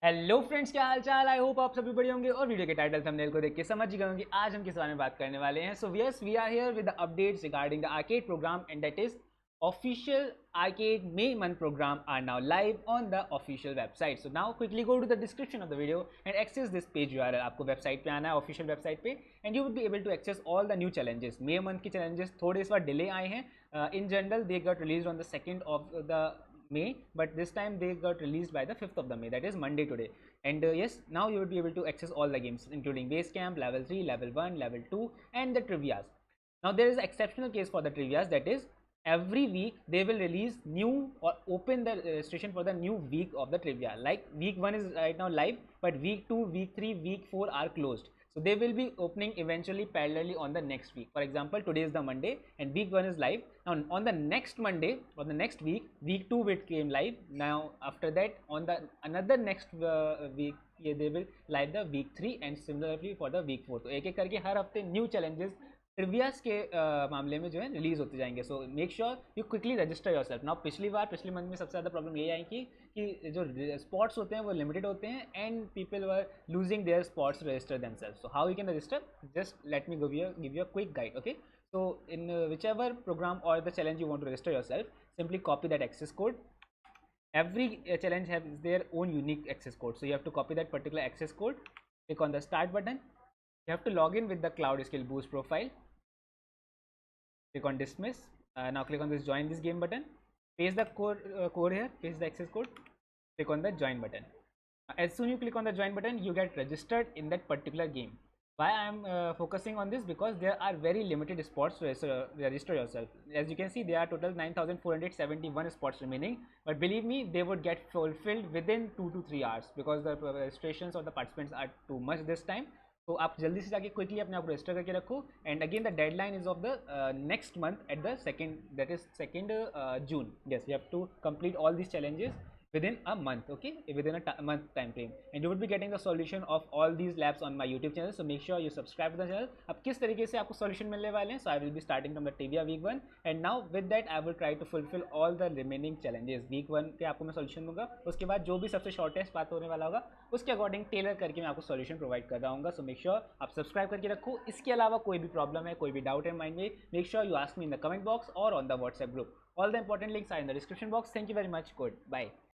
Hello friends, क्या हाल चाल। I hope आप सभी बढ़िया होंगे और वीडियो के टाइटल थंबनेल को देख के समझ ही गए होंगे आज हम किस बारे में बात करने वाले हैं। So yes, we are here with the updates regarding the arcade program and that is official arcade May month program are now live on the official website. So now quickly go to the description of the video and access this page URL. आपको website पे आना है, official website पे, and you will be able to access all the new challenges. May month के challenges थोड़े इस बार delay आए हैं। In general they got release on the 2nd of the May, but this time they got released by the 5th of the May, that is Monday today. And yes, now you will be able to access all the games including base camp, level 3, level 1, level 2 and the trivias. Now there is an exceptional case for the trivias, that is every week they will release new or open the registration for the new week of the trivia. Like week 1 is right now live, but week 2, week 3, week 4 are closed. So they will be opening eventually parallelly on the next week. For example, today is the Monday and week 1 is live. Now on the next Monday or the next week 2 will came live. Now after that on the another next week they will live the week 3 and similarly for the week 4. तो एक एक करके हर हफ्ते new challenges ट्रिवियास के मामले में जो है रिलीज होते जाएंगे. So make sure you quickly register your self. Now पिछले मंथ में सबसे ज़्यादा प्रॉब्लम ये आई कि जो स्पॉट्स होते हैं वो लिमिटेड होते हैं and people were losing their spots register themselves. So how you can register, just let me give you a quick guide. Okay, so in whichever program or the challenge you want to register yourself, simply copy that access code. Every challenge has their own unique access code, so you have to copy that particular access code. Click on the start button. You have to log in with the Cloud Skill Boost profile. Click on dismiss. Now click on this join this game button. Paste the code here, paste the access code. Click on the join button. As soon you click on the join button, you get registered in that particular game. Why I am focusing on this, because there are very limited spots to register yourself. As you can see, there are total 9,471 spots remaining, but believe me, they would get fulfilled within 2 to 3 hours because the registrations or the participants are too much this time. तो आप जल्दी से जाके quickly अपने आप को register करके रखो. And again the deadline is of the next month at the second, that is 2nd June. Yes, you have to complete all these challenges within a month. Okay, within a month time frame, and you would be getting the solution of all these labs on my YouTube channel. So make sure you subscribe to the channel. अब किस तरीके से आपको solution मिलने वाले हैं, so I will be starting from the trivia week 1, and now with that I will try to fulfill all the remaining challenges. week 1 के आपको मैं solution दूंगा, उसके बाद जो भी सबसे shortest पाथ होने वाला होगा उसके अकॉर्डिंग टेलर करके मैं आपको solution प्रोवाइड कर रहा हूँ. So make sure आप सब्सक्राइब करके रखो. इसके अलावा कोई भी प्रॉब्लम है, कोई भी डाउट है माइंड में, make sure you ask me in the comment box or on the WhatsApp group. All the important links are in the description box. Thank you very much. Good. Bye.